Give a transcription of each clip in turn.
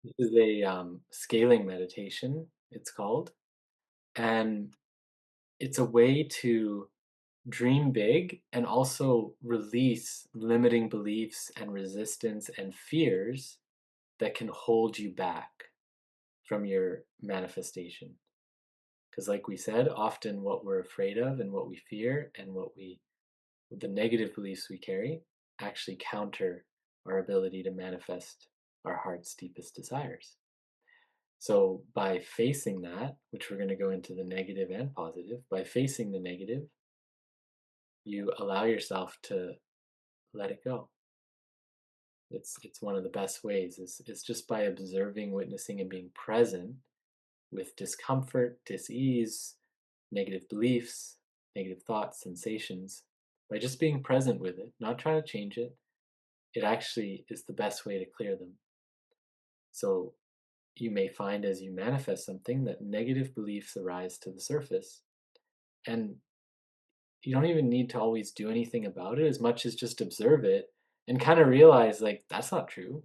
This is a scaling meditation, it's called. And it's a way to dream big and also release limiting beliefs and resistance and fears that can hold you back from your manifestation. Because, like we said, often what we're afraid of and what we fear and the negative beliefs we carry actually counter our ability to manifest our heart's deepest desires. So, by facing that, which we're going to go into the negative and positive, by facing the negative, you allow yourself to let it go. It's one of the best ways is just by observing, witnessing, and being present with discomfort, dis-ease, negative beliefs, negative thoughts, sensations. By just being present with it, not trying to change it, it actually is the best way to clear them. So you may find as you manifest something that negative beliefs arise to the surface, and you don't even need to always do anything about it as much as just observe it and kind of realize, like, that's not true,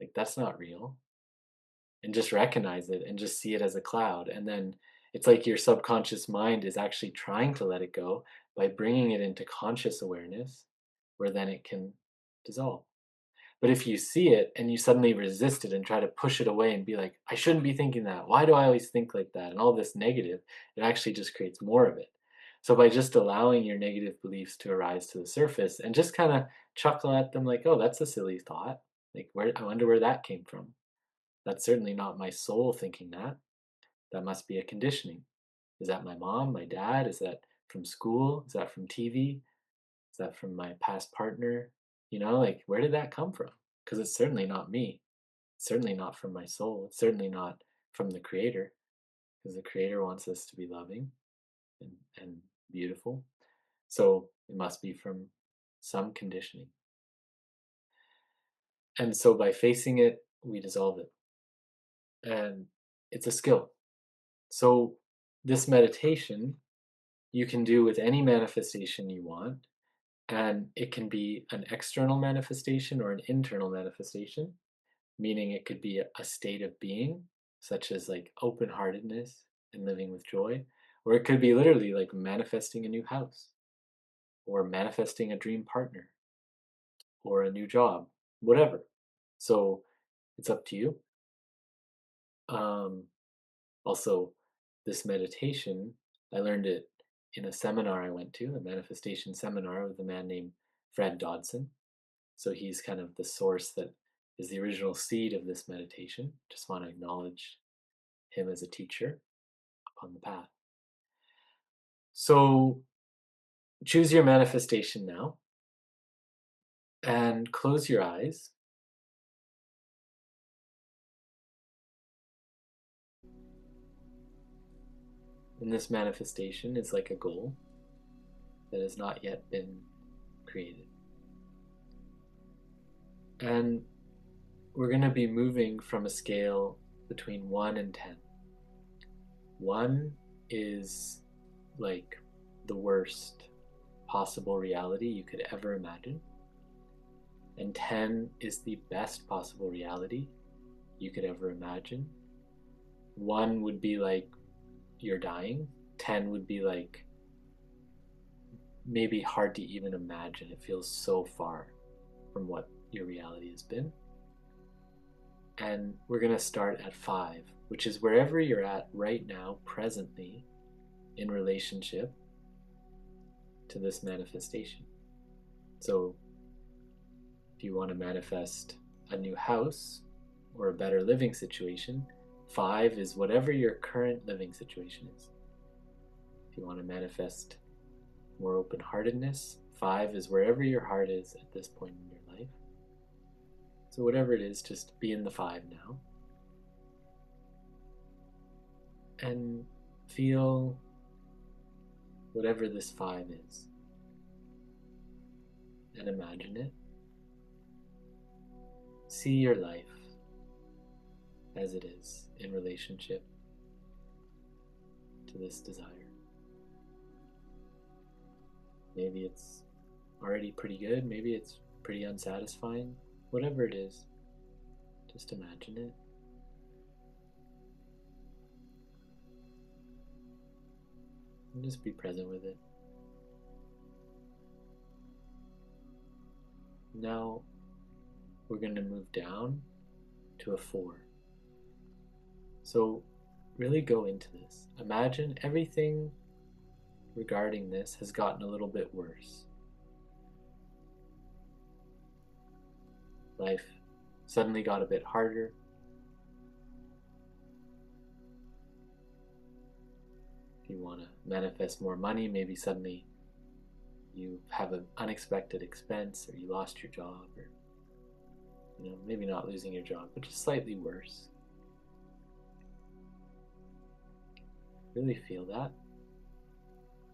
like that's not real, and just recognize it and just see it as a cloud. And then it's like your subconscious mind is actually trying to let it go by bringing it into conscious awareness, where then it can dissolve. But if you see it and you suddenly resist it and try to push it away and be like, I shouldn't be thinking that, why do I always think like that, and all this negative, it actually just creates more of it. So by just allowing your negative beliefs to arise to the surface and just kind of chuckle at them, like, oh, that's a silly thought, like, where, I wonder where that came from. That's certainly not my soul thinking that. That must be a conditioning. Is that my mom, my dad? Is that from school? Is that from TV? Is that from my past partner? Like, where did that come from? Because it's certainly not me. It's certainly not from my soul. It's certainly not from the Creator, because the Creator wants us to be loving and beautiful. So it must be from some conditioning. And so by facing it, we dissolve it. And it's a skill. So this meditation you can do with any manifestation you want. And it can be an external manifestation or an internal manifestation, meaning it could be a state of being, such as like open heartedness and living with joy. Or it could be literally like manifesting a new house or manifesting a dream partner or a new job, whatever. So it's up to you. Um, Also, this meditation, I learned it in a seminar I went to, a manifestation seminar with a man named Fred Dodson. So he's kind of the source that is the original seed of this meditation. Just want to acknowledge him as a teacher upon the path. So choose your manifestation now and close your eyes. And this manifestation is like a goal that has not yet been created. And we're going to be moving from a scale between 1 and 10. 1 is like the worst possible reality you could ever imagine, and 10 is the best possible reality you could ever imagine. 1 would be like you're dying, 10 would be like maybe hard to even imagine. It feels so far from what your reality has been. And we're going to start at 5, which is wherever you're at right now, presently, in relationship to this manifestation. So if you want to manifest a new house or a better living situation, 5 is whatever your current living situation is. If you want to manifest more open heartedness, 5 is wherever your heart is at this point in your life. So whatever it is, just be in the 5 now. And feel whatever this 5 is. And imagine it. See your life as it is in relationship to this desire. Maybe it's already pretty good, maybe it's pretty unsatisfying. Whatever it is, Just imagine it. And just be present with it. Now we're going to move down to a 4. So really go into this. Imagine everything regarding this has gotten a little bit worse. Life suddenly got a bit harder. If you want to manifest more money, maybe suddenly you have an unexpected expense, or you lost your job, or maybe not losing your job, but just slightly worse. Really feel that.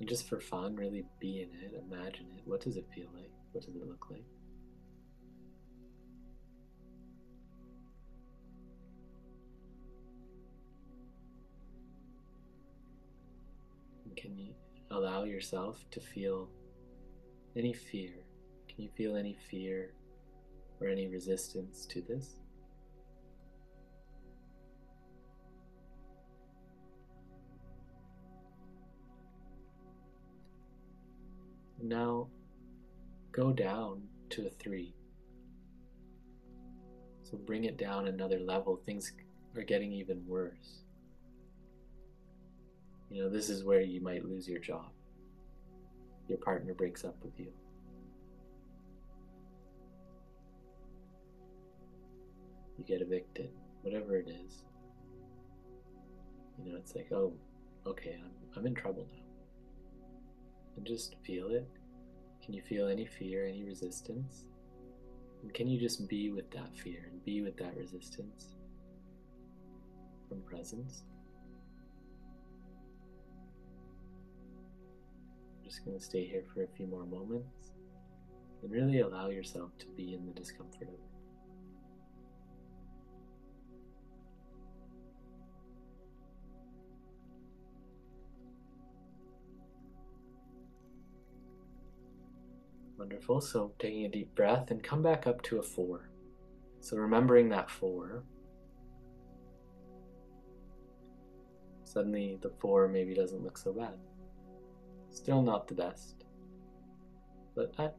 And just for fun, really be in it, imagine it. What does it feel like? What does it look like? And can you allow yourself to feel any fear? Can you feel any fear or any resistance to this? Now go down to a 3. So bring it down another level. Things are getting even worse. This is where you might lose your job. Your partner breaks up with you. You get evicted, whatever it is. It's like, oh, okay, I'm in trouble now. And just feel it. Can you feel any fear, any resistance? And can you just be with that fear and be with that resistance from presence? I'm just going to stay here for a few more moments and really allow yourself to be in the discomfort of it. Wonderful. So taking a deep breath and come back up to a 4. So remembering that 4. Suddenly the 4 maybe doesn't look so bad. Still not the best. But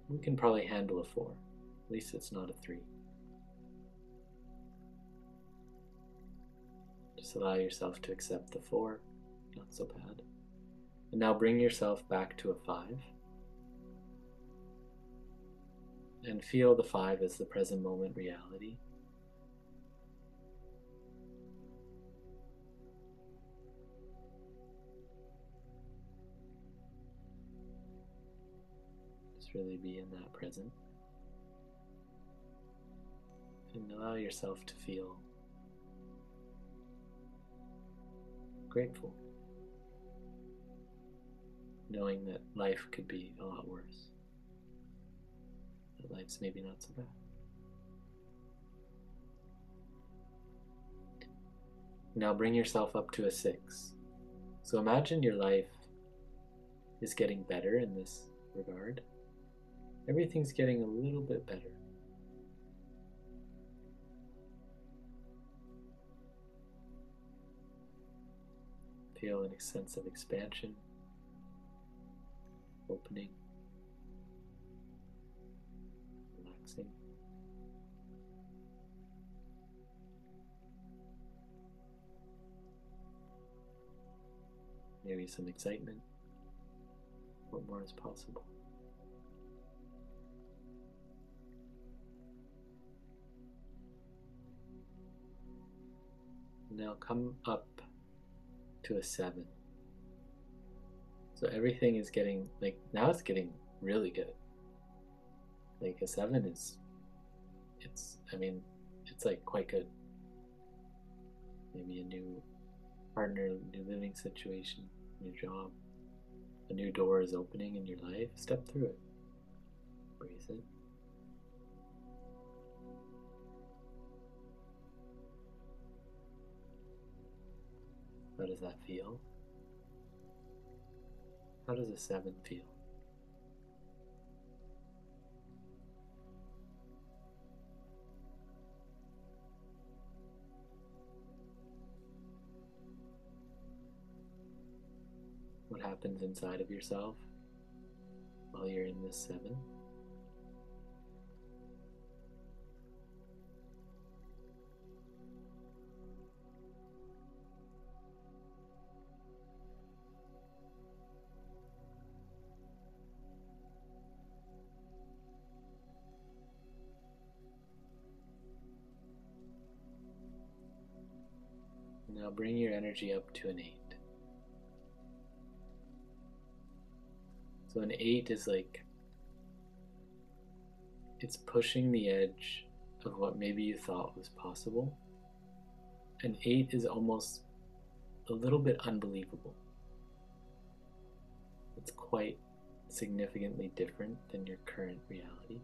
we can probably handle a 4. At least it's not a 3. Just allow yourself to accept the 4. Not so bad. And now bring yourself back to a 5. And feel the 5 as the present moment reality. Just really be in that present. And allow yourself to feel grateful, knowing that life could be a lot worse. That life's maybe not so bad. Now bring yourself up to a 6. So imagine your life is getting better in this regard. Everything's getting a little bit better. Feel a sense of expansion, opening, relaxing. Maybe some excitement. What more is possible? Now come up to a 7. So everything is getting, now it's getting really good. Like a 7 is, it's like quite good. Maybe a new partner, new living situation, new job. A new door is opening in your life. Step through it. Embrace it. How does that feel? How does a 7 feel? what happens inside of yourself while you're in this 7. Now bring your energy up to an 8. So an 8 is like, it's pushing the edge of what maybe you thought was possible. An 8 is almost a little bit unbelievable. It's quite significantly different than your current reality.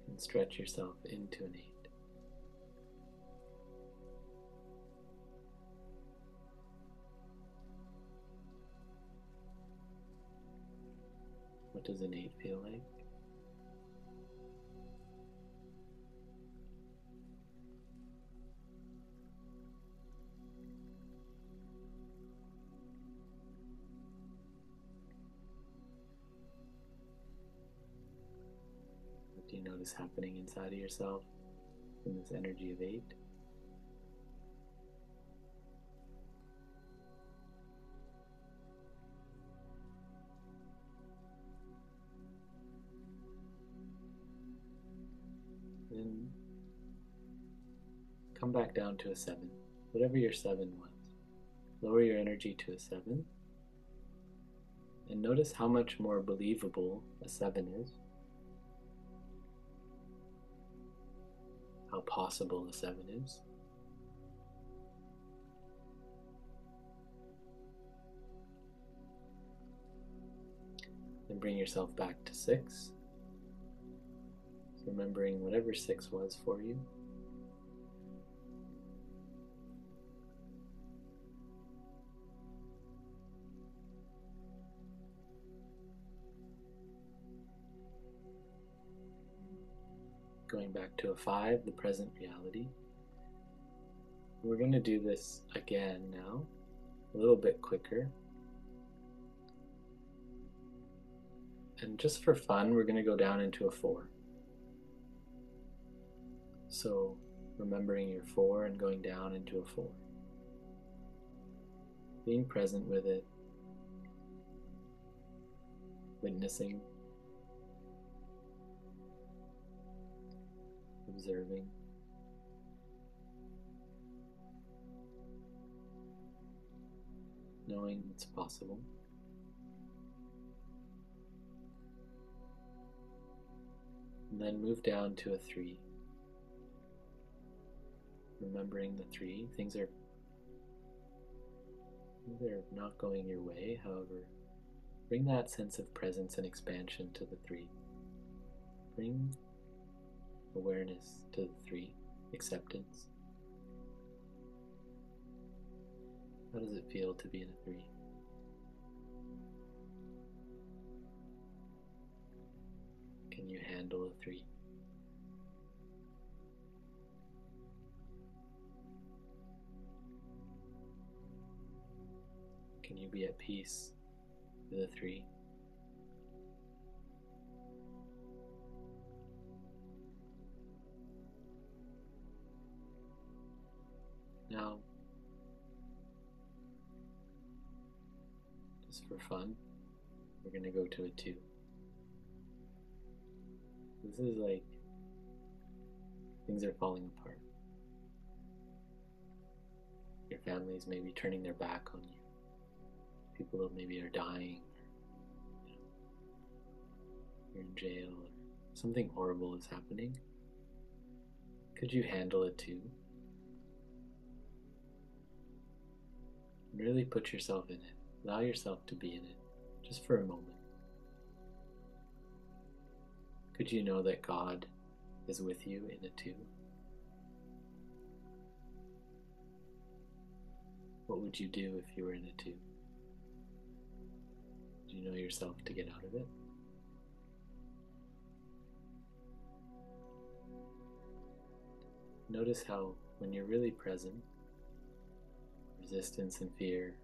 And stretch yourself into an 8. What does an 8 feel like? What do you notice happening inside of yourself in this energy of 8? Then come back down to a 7, whatever your 7 was. Lower your energy to a 7, and notice how much more believable a 7 is, how possible a 7 is. Then bring yourself back to 6, remembering whatever 6 was for you. Going back to a 5, the present reality. We're going to do this again now, a little bit quicker. And just for fun, we're going to go down into a 4. So remembering your 4 and going down into a 4. Being present with it, witnessing, observing. Knowing it's possible. And then move down to a 3. Remembering the 3, things are not going your way, however, bring that sense of presence and expansion to the 3. Bring awareness to the 3, acceptance. How does it feel to be in a 3? Can you handle a 3? Can you be at peace with a 3? Now, just for fun, we're going to go to a 2. This is like things are falling apart. Your family's maybe turning their back on you. People maybe are dying, or you're in jail, or something horrible is happening. Could you handle it too? And really put yourself in it. Allow yourself to be in it, just for a moment. Could you know that God is with you in it too? What would you do if you were in it too? Do you know yourself to get out of it? Notice how when you're really present, resistance and fear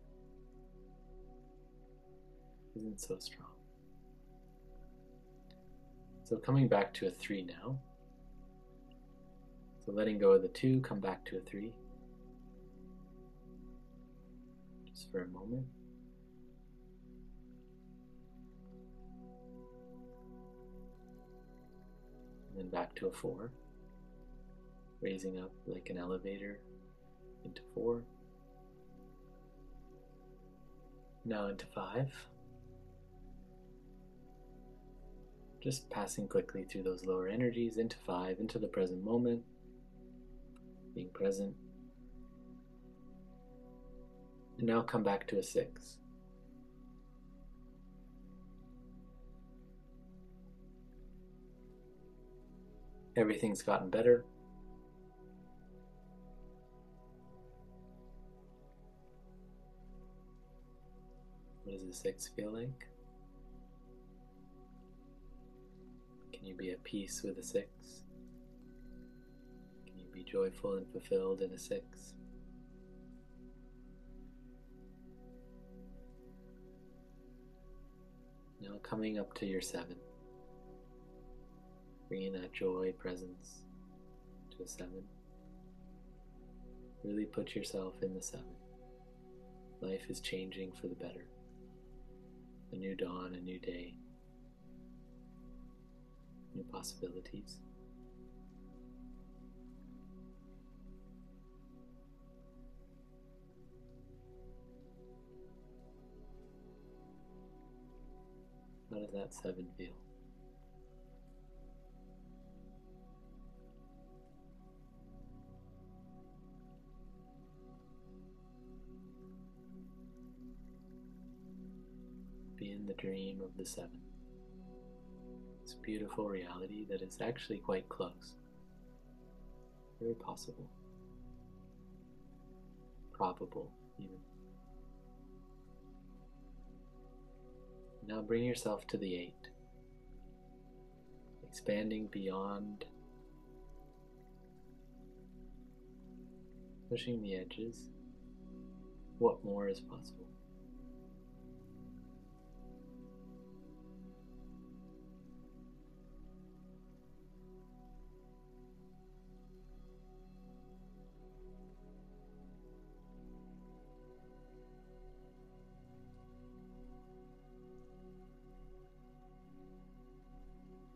isn't so strong. So coming back to a 3 now. So letting go of the 2, come back to a 3. Just for a moment. And then back to a 4. Raising up like an elevator into 4. Now into 5. Just passing quickly through those lower energies into 5, into the present moment, being present. And now come back to a 6. Everything's gotten better. What does the 6 feel like? Can you be at peace with a 6? Can you be joyful and fulfilled in a 6? Now coming up to your 7. Bringing that joy, presence to a 7. Really put yourself in the 7. Life is changing for the better. A new dawn, a new day. New possibilities. How does that 7 feel? Be in the dream of the 7. This beautiful reality that is actually quite close. Very possible. Probable, even. Now bring yourself to the 8. Expanding beyond, pushing the edges. What more is possible?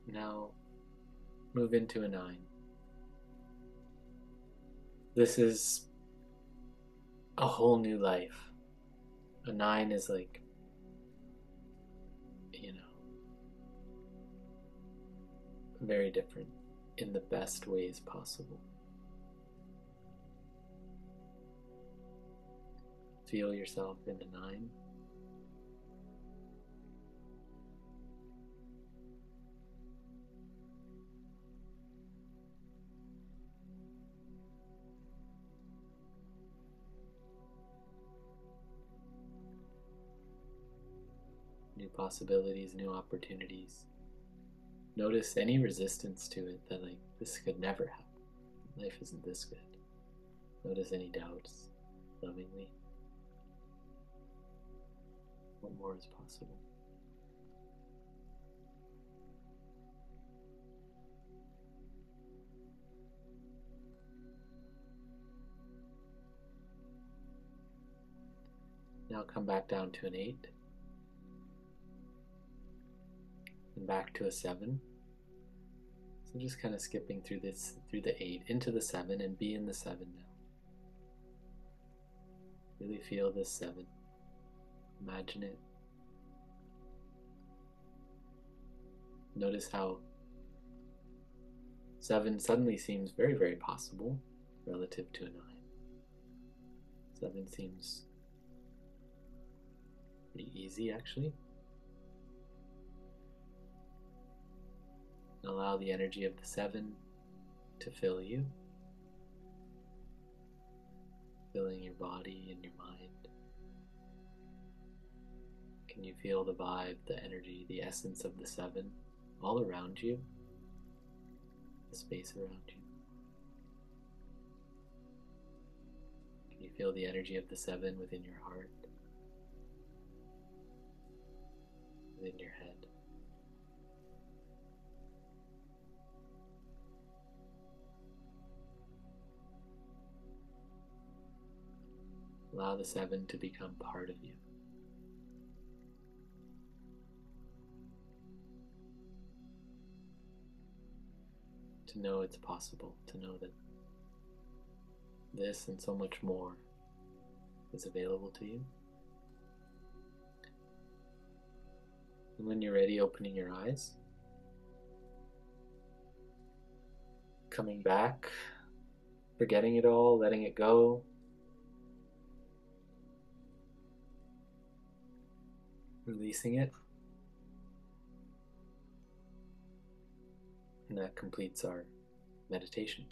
Now move into a 9. This is a whole new life. A 9 is like, very different in the best ways possible. Feel yourself in a 9. New possibilities, new opportunities. Notice any resistance to it that like, this could never happen. Life isn't this good. Notice any doubts, lovingly. What more is possible? Now come back down to an 8. And back to a 7. So just kind of skipping through the 8 into the 7 and be in the 7 now. Really feel this 7. Imagine it. Notice how 7 suddenly seems very, very possible relative to a 9. 7 seems pretty easy, actually. And allow the energy of the 7 to fill you, filling your body and your mind. Can you feel the vibe, the energy, the essence of the 7 all around you, the space around you? Feel the energy of the 7 within your heart, within your head. Allow the 7 to become part of you. To know it's possible, to know that this and so much more is available to you. And when you're ready, opening your eyes, coming back, forgetting it all, letting it go. Releasing it. And that completes our meditation.